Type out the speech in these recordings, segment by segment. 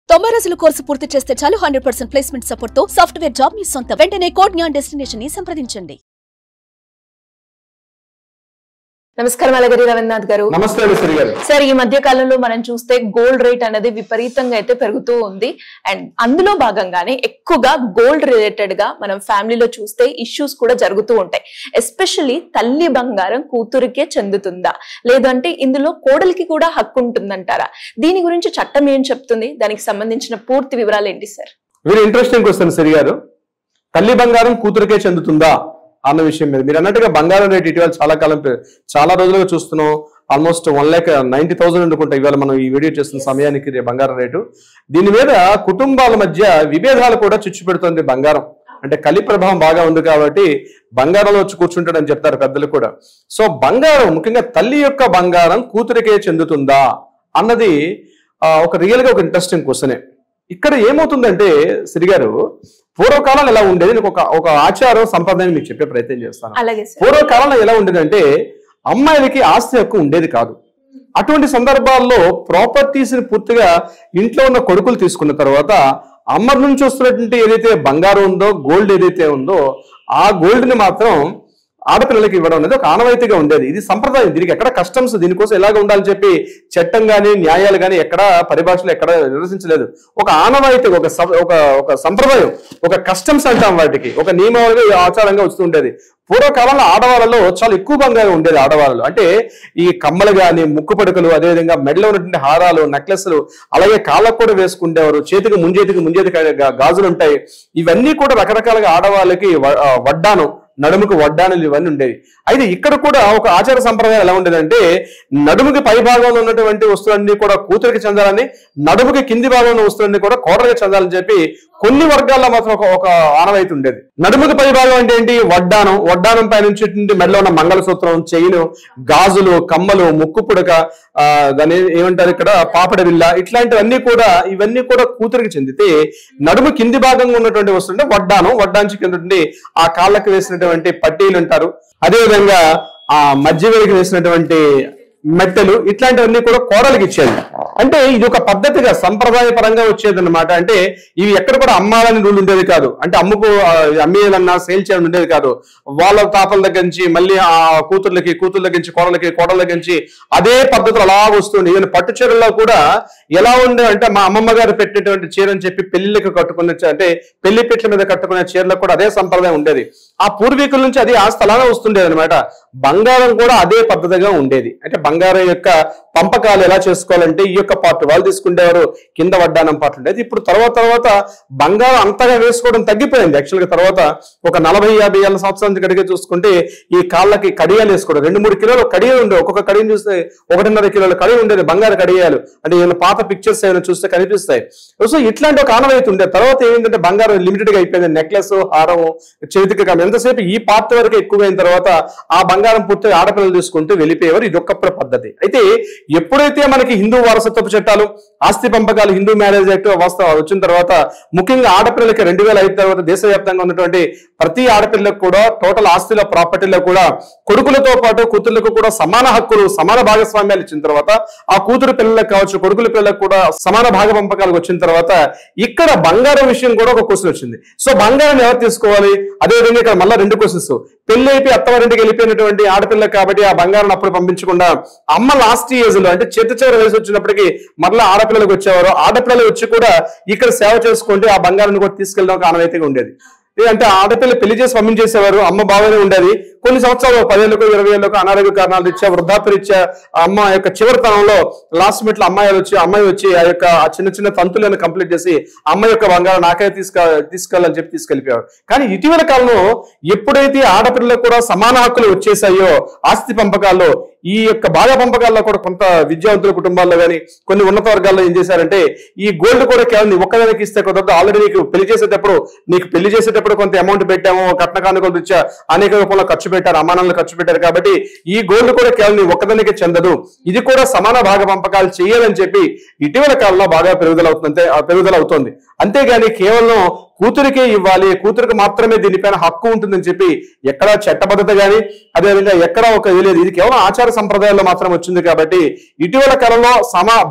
90 రోజుల కోర్సు పూర్తి చేస్తే చాలు 100% ప్లేస్మెంట్ సపోర్ట్ తో సాఫ్ట్వేర్ జాబ్ మీ సొంతం. వెంటనే కోడ్ జ్ఞాన్ డెస్టినేషన్ ని సంప్రదించండి. నమస్కారం అలగరి రవీంద్రనాథ్ గారు. నమస్తే గారు. సార్, ఈ మధ్య కాలంలో మనం చూస్తే గోల్డ్ రేట్ అనేది విపరీతంగా అయితే పెరుగుతూ ఉంది. అండ్ అందులో భాగంగానే ఎక్కువగా గోల్డ్ రిలేటెడ్ గా మనం ఫ్యామిలీలో చూస్తే ఇష్యూస్ కూడా జరుగుతూ ఉంటాయి. ఎస్పెషల్లీ తల్లి బంగారం కూతురికే చెందుతుందా, లేదంటే ఇందులో కోడలికి కూడా హక్కు ఉంటుందంటారా? దీని గురించి చట్టం ఏం చెప్తుంది? దానికి సంబంధించిన పూర్తి వివరాలు ఏంటి సార్? వెరీ ఇంట్రెస్టింగ్ క్వశ్చన్ సిరి గారు. తల్లి బంగారం కూతురికే చెందుతుందా అన్న విషయం మీద మీరు అన్నట్టుగా బంగారం రేట్ ఇటీవల చాలా రోజులుగా చూస్తున్నాం. ఆల్మోస్ట్ 1,90,000 అనుకుంటా ఇవాళ మనం ఈ వీడియో చేస్తున్న సమయానికి బంగారం రేటు. దీని మీద కుటుంబాల మధ్య విభేదాలు కూడా చిచ్చు పెడుతుంది బంగారం. అంటే కలి ప్రభావం బాగా ఉంది కాబట్టి బంగారంలో వచ్చి కూర్చుంటాడని చెప్తారు పెద్దలు కూడా. సో బంగారం, ముఖ్యంగా తల్లి యొక్క బంగారం కూతురికే చెందుతుందా అన్నది ఒక రియల్ గా ఒక ఇంట్రెస్టింగ్ క్వశ్చనే. ఇక్కడ ఏమవుతుందంటే సిరి గారు, పూర్వకాలంలో ఎలా ఉండేది, ఒక ఆచారం సంప్రదాయం మీకు చెప్పే ప్రయత్నం చేస్తాను. పూర్వకాలంలో ఎలా ఉండేదంటే అమ్మాయిలకి ఆస్తి హక్కు ఉండేది కాదు. అటువంటి సందర్భాల్లో ప్రాపర్టీస్ ని పూర్తిగా ఇంట్లో ఉన్న కొడుకులు తీసుకున్న తర్వాత అమ్మ నుంచి వస్తున్నటువంటి ఏదైతే బంగారం ఉందో, గోల్డ్ ఏదైతే ఉందో, ఆ గోల్డ్ ని మాత్రం ఆడపిల్లలకి ఇవ్వడం అనేది ఒక ఆనవాయితీగా ఉండేది. ఇది సంప్రదాయం. దీనికి ఎక్కడ కస్టమ్స్ దీనికోసం ఎలాగ ఉండాలని చెప్పి చట్టం కానీ న్యాయాలు కానీ ఎక్కడ పరిభాషలో ఎక్కడ నిర్వచించలేదు. ఒక ఆనవాయితీ, ఒక సంప్రదాయం, ఒక కస్టమ్స్ అంటాం వాటికి, ఒక నియమాలుగా ఆచారంగా వస్తూ ఉండేది. పూర్వకాలంలో ఆడవాళ్ళలో చాలా ఎక్కువ బంగారం ఉండేది. ఆడవాళ్ళు అంటే ఈ కమ్మలు కానీ, ముక్కు పడుకలు, అదేవిధంగా మెడలో ఉన్నటువంటి హారాలు, నెక్లెస్లు, అలాగే కాళ్ళకు కూడా వేసుకుండేవారు. చేతికి ముంజేతికి గాజులు ఉంటాయి. ఇవన్నీ కూడా రకరకాలుగా ఆడవాళ్ళకి వడ్డానం, నడుముకు వడ్డానులు ఇవన్నీ ఉండేవి. అయితే ఇక్కడ కూడా ఒక ఆచార సంప్రదాయం ఎలా ఉండేదంటే నడుముకి పై భాగంలో ఉన్నటువంటి వస్తువులన్నీ కూడా కూతురికి చెందాలని, నడుముకి కింది భాగంలో వస్తువులన్నీ కూడా కోడలికి చెందాలని చెప్పి కొన్ని వర్గాల్లో మాత్రం ఒక ఆనవాయితీ ఉండేది. నడుముకి పై భాగం అంటే ఏంటి? వడ్డానం పై నుంచి మెడలో ఉన్న మంగళసూత్రం, చైను, గాజులు, కమ్మలు, ముక్కు పుడక, దాని ఏమంటారు ఇక్కడ పాపడ విల్ల, ఇట్లాంటివన్నీ కూడా ఇవన్నీ కూడా కూతురికి చెందితే, నడుము కింది భాగంగా ఉన్నటువంటి వస్తువు అంటే వడ్డానికి కింద ఆ కాళ్ళకి వేసినటువంటి పట్టీలు అంటారు. అదేవిధంగా ఆ మధ్య వేడికి వేసినటువంటి మెట్టెలు, ఇట్లాంటివన్నీ కూడా కోడలికి ఇచ్చేది. అంటే ఇది ఒక పద్ధతిగా సంప్రదాయ పరంగా వచ్చేది అనమాట. అంటే ఇవి ఎక్కడ కూడా అమ్మాలని రూల్ ఉండేది కాదు. అంటే అమ్మేయాలన్నా సేల్ చేయాలని ఉండేది కాదు. వాళ్ళ తాపల దగ్గర నుంచి మళ్ళీ ఆ కూతుర్ల దగ్గర నుంచి కోడల దగ్గర నుంచి అదే పద్ధతులు అలా వస్తుంది. ఈవెన్ పట్టు చీరల్లో కూడా ఎలా ఉండే అంటే మా అమ్మమ్మ గారు పెట్టినటువంటి చీర అని చెప్పి పెళ్లికి కట్టుకునే, అంటే పెళ్లి పెట్ల మీద కట్టుకునే చీరలకు కూడా అదే సంప్రదాయం ఉండేది. ఆ పూర్వీకుల నుంచి అది ఆ స్థలానే వస్తుండేది అనమాట. బంగారం కూడా అదే పద్ధతిగా ఉండేది. అంటే బంగారం యొక్క పంపకాలు ఎలా చేసుకోవాలంటే ఈ యొక్క పార్ట్ వాళ్ళు తీసుకునేవారు, కింద వడ్డానం పార్ట్ ఉండేది. ఇప్పుడు తర్వాత బంగారం అంతగా వేసుకోవడం తగ్గిపోయింది. యాక్చువల్గా తర్వాత ఒక 40-50 ఏళ్ళ సంవత్సరానికి కడిగే చూసుకుంటే ఈ కాళ్ళకి కడియాలు వేసుకోవడం, 2-3 కిలోలు కడియాలు ఉండేవి. ఒక్కొక్క కడియం చూస్తే 1.5 కిలోల కడియం ఉండేది, బంగారు కడియాలు. అంటే ఏమైనా పాత పిక్చర్స్ ఏమైనా చూస్తే కనిపిస్తాయి. సో ఇట్లాంటి ఒక ఆనవాయితీ ఉండేది. తర్వాత ఏమిటంటే బంగారం లిమిటెడ్ గా అయిపోయింది. నెక్లెస్, హారం, చేతికి ఎంతసేపు ఈ పార్ట్ వరకు ఎక్కువ అయిన తర్వాత ఆ బంగారం పూర్తిగా ఆడపిల్లలు తీసుకుంటూ వెళ్ళిపోయేవారు. ఇది ఒక్క పద్ధతి. అయితే ఎప్పుడైతే మనకి హిందూ వారసత్వపు చట్టాలు, ఆస్తి పంపకాలు, హిందూ మ్యారేజ్ యాక్ట్ వచ్చిన తర్వాత, ముఖ్యంగా ఆడపిల్లలకి 2005 తర్వాత దేశవ్యాప్తంగా ఉన్నటువంటి ప్రతి ఆడపిల్లలకు కూడా టోటల్ ఆస్తిలో, ప్రాపర్టీలో కూడా కొడుకులతో పాటు కూతుర్లకు కూడా సమాన హక్కులు, సమాన భాగస్వామ్యాలు ఇచ్చిన తర్వాత, ఆ కూతురు పిల్లలకు కావచ్చు, కొడుకుల పిల్లలకు కూడా సమాన భాగ పంపకాలు వచ్చిన తర్వాత ఇక్కడ బంగారం విషయం కూడా ఒక క్వశ్చన్ వచ్చింది. సో బంగారం ఎవరు తీసుకోవాలి? అదేవిధంగా ఇక్కడ మళ్ళీ 2 క్వశ్చన్స్. పెళ్లి అయిపోయి అత్తవారింటికి వెళ్ళిపోయినటువంటి ఆడపిల్లకి కాబట్టి ఆ బంగారం అప్పుడు పంపించకుండా అమ్మ లాస్ట్ ఏజ్ లో, అంటే చివరి వయసు వచ్చినప్పటికీ మరలా ఆడపిల్లలకు వచ్చేవారు. ఆడపిల్లలు వచ్చి కూడా ఇక్కడ సేవ చేసుకుంటే ఆ బంగారాన్ని కూడా తీసుకెళ్ళడం ఒక ఆనవాయితీగా ఉండేది. అంటే ఆడపిల్ల పెళ్లి చేసి పంపించేసేవారు. అమ్మ బాగానే ఉండేది. కొన్ని సంవత్సరాలు 10 ఏళ్ళకు 20 ఏళ్ళకు అనారోగ్య కారణాల రీత్యా, వృద్ధాప్య రీత్యా అమ్మ యొక్క చివరితనంలో లాస్ట్ మినిట్ లో అమ్మాయి వచ్చి ఆ యొక్క చిన్న తంతులను కంప్లీట్ చేసి అమ్మ యొక్క బంగారం నాకే తీసుకెళ్ళాలని చెప్పి తీసుకెళ్ళిపోయారు. కానీ ఇటీవల కాలంలో ఎప్పుడైతే ఆడపిల్లలకు కూడా సమాన హక్కులు వచ్చేసాయో ఆస్తి పంపకాల్లో, ఈ యొక్క భాగ పంపకాల్లో కూడా కొంత విద్యావంతుల కుటుంబాల్లో కానీ కొన్ని ఉన్నత వర్గాల్లో ఏం చేశారంటే ఈ గోల్డ్ కూడా కేవలం ఒక్కదానికి ఇస్తే కుదరదు. ఆల్రెడీ నీకు పెళ్లి చేసేటప్పుడు కొంత అమౌంట్ పెట్టాము, కట్న కానుకలు రీత్యా అనేక రూపంలో ఖర్చు పెట్టారు, అమ్మానాలు ఖర్చు పెట్టారు. కాబట్టి ఈ గోల్డ్ కూడా కేవలం ఒక్కదానికి చెందదు, ఇది కూడా సమాన భాగ పంపకాలు చేయాలని చెప్పి ఇటీవల కాలంలో బాగా పెరుగుదల అవుతుంది. అంతేగాని కేవలం కూతురికే ఇవ్వాలి, కూతురికి మాత్రమే దీనిపైన హక్కు ఉంటుందని చెప్పి ఎక్కడా చట్టబద్ధత కానీ అదేవిధంగా ఎక్కడా ఒక ఇది లేదు. ఇది కేవలం ఆచార సంప్రదాయాల్లో మాత్రం వచ్చింది. కాబట్టి ఇటీవల కాలంలో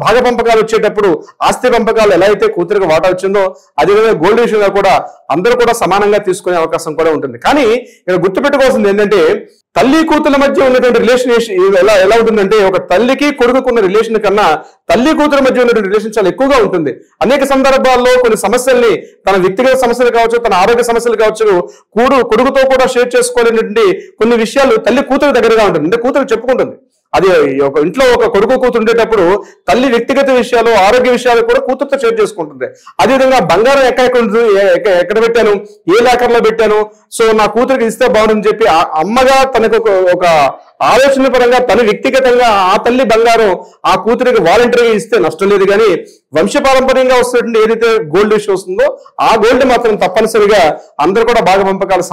భాగ పంపకాలు వచ్చేటప్పుడు ఆస్తి పంపకాలు ఎలా అయితే కూతురికి వాటా వచ్చిందో అదేవిధంగా గోల్డ్ విషయంలో కూడా అందరూ కూడా సమానంగా తీసుకునే అవకాశం కూడా ఉంటుంది. కానీ ఇక్కడ గుర్తుపెట్టుకోవాల్సింది ఏంటంటే తల్లి కూతుల మధ్య ఉన్నటువంటి రిలేషన్ ఎలా ఉంటుందంటే ఒక తల్లికి కొడుకున్న రిలేషన్ కన్నా తల్లి కూతురు మధ్య ఉన్నటువంటి రిలేషన్ చాలా ఎక్కువగా ఉంటుంది. అనేక సందర్భాల్లో కొన్ని సమస్యల్ని తన వ్యక్తిగత సమస్యలు కావచ్చు, తన ఆరోగ్య సమస్యలు కావచ్చు, కొడుకుతో కూడా షేర్ చేసుకోలేనటువంటి కొన్ని విషయాలు తల్లి కూతురు దగ్గరగా ఉంటుంది. అంటే కూతురు చెప్పుకుంటుంది. అది ఒక ఇంట్లో ఒక కొడుకు కూతురు ఉండేటప్పుడు తల్లి వ్యక్తిగత విషయాలు ఆరోగ్య విషయాలు కూడా కూతురుతో షేర్ చేసుకుంటుంది. అదేవిధంగా బంగారం ఎక్కడ పెట్టాను, ఏ లాకర్లో పెట్టాను, సో నా కూతురికి ఇస్తే బాగుందని చెప్పి అమ్మగా తనకు ఒక ఆలోచన పరంగా తను వ్యక్తిగతంగా ఆ తల్లి బంగారం ఆ కూతురికి వాలంటరీగా ఇస్తే నష్టం లేదు. కానీ వంశపారంపర్యంగా వస్తున్నటువంటి ఏదైతే గోల్డ్ ఇష్యూ వస్తుందో ఆ గోల్డ్ మాత్రం తప్పనిసరిగా అందరూ కూడా భాగ పంపకాలు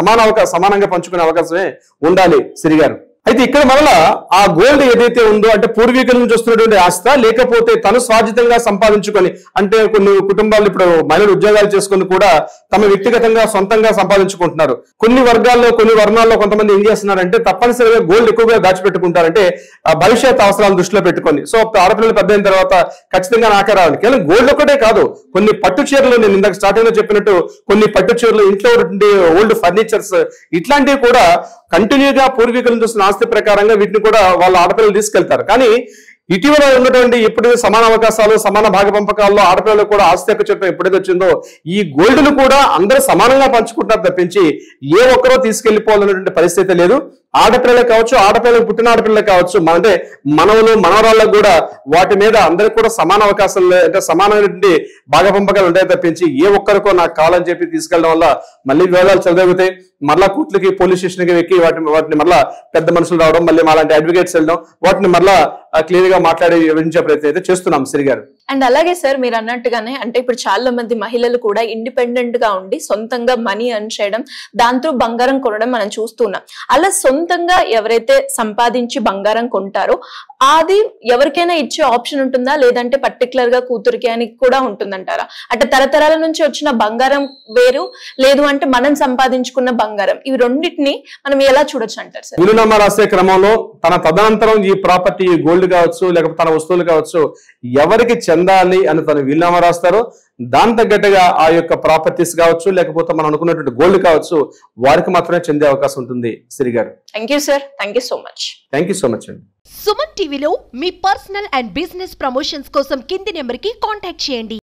సమానంగా పంచుకునే అవకాశమే ఉండాలి సిరిగారు. అయితే ఇక్కడ మరలా ఆ గోల్డ్ ఏదైతే ఉందో అంటే పూర్వీకుల నుంచి వస్తున్నటువంటి ఆస్తి లేకపోతే తను స్వాజితంగా సంపాదించుకొని, అంటే కొన్ని కుటుంబాలు ఇప్పుడు మహిళలు ఉద్యోగాలు చేసుకుని కూడా తమ వ్యక్తిగతంగా సొంతంగా సంపాదించుకుంటున్నారు. కొన్ని వర్గాల్లో కొన్ని వర్ణాల్లో కొంతమంది ఏం చేస్తున్నారంటే తప్పనిసరిగా గోల్డ్ ఎక్కువగా దాచిపెట్టుకుంటారంటే భవిష్యత్ అవసరాలను దృష్టిలో పెట్టుకొని. సో ఆడపిల్లలు పెద్ద అయిన తర్వాత ఖచ్చితంగా నాకే రావాలి. కేవలం గోల్డ్ ఒకటే కాదు, కొన్ని పట్టు చీరలు, నేను ఇందాక స్టార్టింగ్ లో చెప్పినట్టు కొన్ని పట్టు చీరలు, ఇంట్లో ఓల్డ్ ఫర్నిచర్స్, ఇట్లాంటివి కూడా కంటిన్యూగా పూర్వీకుల నుంచి వస్తున్న ఆస్తి ప్రకారంగా వీటిని కూడా వాళ్ళ ఆడపిల్లలు తీసుకెళ్తారు. కానీ ఇటీవల ఉన్నటువంటి ఎప్పుడైతే సమాన అవకాశాలు సమాన భాగ పంపకాల్లో ఆడపిల్లలకు కూడా ఆస్తి హక్కు చట్టం ఎప్పుడైతే వచ్చిందో ఈ గోల్డ్ను కూడా అందరూ సమానంగా పంచుకుంటారు తప్పించి ఏ ఒక్కరో తీసుకెళ్లిపోవాలన్నటువంటి పరిస్థితి లేదు. ఆడపిల్లలకు కావచ్చు, ఆడపిల్లలకు పుట్టిన ఆడపిల్లలకు కావచ్చు, అంటే మనవలు మనవరాళ్ళకు కూడా వాటి మీద అందరికి కూడా సమాన అవకాశాలు అంటే సమానమైనటువంటి భాగ పంపకాలు ఉంటాయి తప్పించి ఏ ఒక్కరికో నాకు కావాలని చెప్పి తీసుకెళ్ళడం వల్ల మళ్ళీ వివాదాలు చెలదొగుతాయి. మళ్ళా కోర్టులకి పోలీస్ స్టేషన్కి ఎక్కి వాటిని మళ్ళా పెద్ద మనుషులు రావడం, మళ్ళీ మాలాంటి అడ్వకేట్స్ వెళ్ళడం, వాటిని మళ్ళా క్లియర్ గా మాట్లాడి వివరించే ప్రయత్నం అయితే చేస్తున్నాం సిరి గారు. అండ్ అలాగే సార్ మీరు అన్నట్టుగానే అంటే ఇప్పుడు చాలా మంది మహిళలు కూడా ఇండిపెండెంట్ గా ఉండి సొంతంగా మనీ ఎర్న్ చేయడం, దాంతో బంగారం కొనడం మనం చూస్తున్నాం. అలా సొంతంగా ఎవరైతే సంపాదించి బంగారం కొంటారో అది ఎవరికైనా ఇచ్చే ఆప్షన్ ఉంటుందా, లేదంటే పర్టికులర్ గా కూతురికి అని కూడా ఉంటుందంటారా? అంటే తరతరాల నుంచి వచ్చిన బంగారం వేరు, లేదు అంటే మనం సంపాదించుకున్న బంగారం, ఇవి రెండింటిని మనం ఎలా చూడొచ్చు అంటారు సార్? వీలునామా రాసే క్రమంలో తన తదనంతరం ఈ ప్రాపర్టీ గోల్డ్ కావచ్చు లేకపోతే తన వస్తువులు కావచ్చు ఎవరికి చెందాలి అని తను వీలునామా రాస్తారో దాని తగ్గట్టుగా ఆ యొక్క ప్రాపర్టీస్ కావచ్చు లేకపోతే మనం అనుకున్నటువంటి గోల్డ్ కావచ్చు వారికి మాత్రమే చెందే అవకాశం ఉంటుంది. సిరి గారు thank you sir, thank you so much. Thank you so much అండి. సుమన్ టీవీలో మీ పర్సనల్ అండ్ బిజినెస్ ప్రమోషన్స్ కోసం కింది నెంబర్కి కాంటాక్ట్ చేయండి.